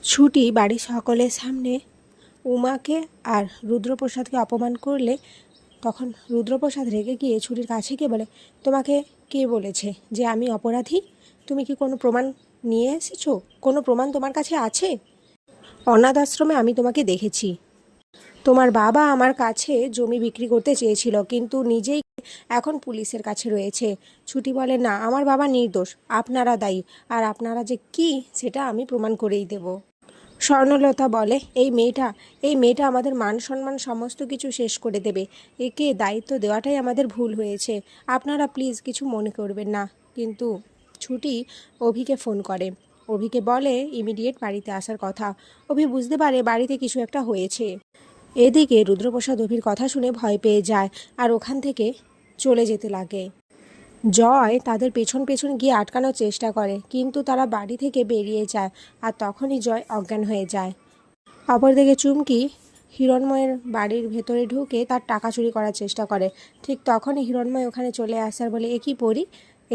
ছুটি বাড়ির সকলের সামনে উমাকে আর রুদ্রপ্রসাদকে অপমান করলে তখন রুদ্রপ্রসাদ রেগে গিয়ে ছুটির কাছে গিয়ে বলে, তোমাকে কে বলেছে যে আমি অপরাধী? তুমি কি কোনো প্রমাণ নিয়ে এসেছো? কোনো প্রমাণ তোমার কাছে আছে? অনাথ আশ্রমে আমি তোমাকে দেখেছি। তোমার বাবা আমার কাছে জমি বিক্রি করতে চেয়েছিল, কিন্তু নিজেই এখন পুলিশের কাছে রয়েছে। ছুটি বলে, না, আমার বাবা নির্দোষ, আপনারা দায়ী, আর আপনারা যে কি সেটা আমি প্রমাণ করেই দেব। স্বর্ণলতা বলে, এই মেয়েটা আমাদের মান সম্মান সমস্ত কিছু শেষ করে দেবে। একে দায়িত্ব দেওয়াটাই আমাদের ভুল হয়েছে, আপনারা প্লিজ কিছু মনে করবেন না। কিন্তু ছুটি অভিকে ফোন করে, অভিকে বলে ইমিডিয়েট বাড়িতে আসার কথা। অভি বুঝতে পারে বাড়িতে কিছু একটা হয়েছে। এদিকে রুদ্রপ্রসাদ অভির কথা শুনে ভয় পেয়ে যায় আর ওখান থেকে চলে যেতে লাগে। জয় তাদের পেছন পেছন গিয়ে আটকানোর চেষ্টা করে, কিন্তু তারা বাড়ি থেকে বেরিয়ে যায় আর তখনই জয় অজ্ঞান হয়ে যায়। অপরদিকে চুমকি হিরণময়ের বাড়ির ভেতরে ঢুকে তার টাকা চুরি করার চেষ্টা করে। ঠিক তখনই হিরণময় ওখানে চলে আসে আর বলে, এ কি পরি,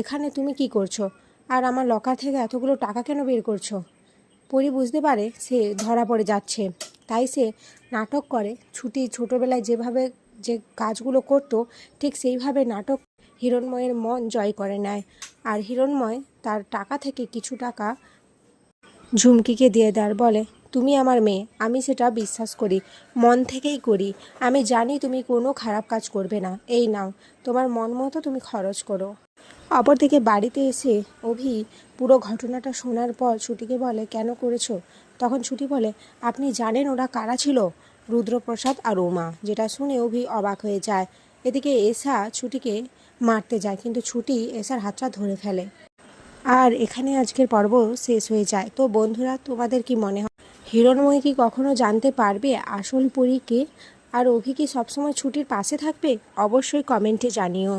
এখানে তুমি কি করছো? আর আমার লকার থেকে এতগুলো টাকা কেন বের করছো? পরি বুঝতে পারে সে ধরা পড়ে যাচ্ছে, তাই সে নাটক করে। ছুটি ছোটোবেলায় যেভাবে যে কাজগুলো করতো ঠিক সেইভাবে নাটক হিরণময়ের মন জয় করে নেয়। আর হিরণময় তার টাকা থেকে কিছু টাকা ঝুমকিকে দিয়ে দেয়, বলে, তুমি আমার মেয়ে, আমি সেটা বিশ্বাস করি, মন থেকেই করি। আমি জানি তুমি কোনো খারাপ কাজ করবে না, এই নাও, তোমার মন মতো তুমি খরচ করো। অপরদিকে বাড়িতে এসে অভি পুরো ঘটনাটা শোনার পর ছুটিকে বলে, কেন করেছো? তখন ছুটি বলে, আপনি জানেন ওরা কারা ছিল? রুদ্রপ্রসাদ আর উমা। যেটা শুনে অভি অবাক হয়ে যায়। এদিকে এসা ছুটিকে মারতে যায়, কিন্তু ছুটি এসার হাতটা ধরে ফেলে। আর এখানে আজকের পর্ব শেষ হয়ে যায়। তো বন্ধুরা, তোমাদের কি মনে হয় হিরণময়ী কি কখনো জানতে পারবে আসল পরী কে? আর অভি কি সবসময় ছুটির পাশে থাকবে? অবশ্যই কমেন্টে জানিও।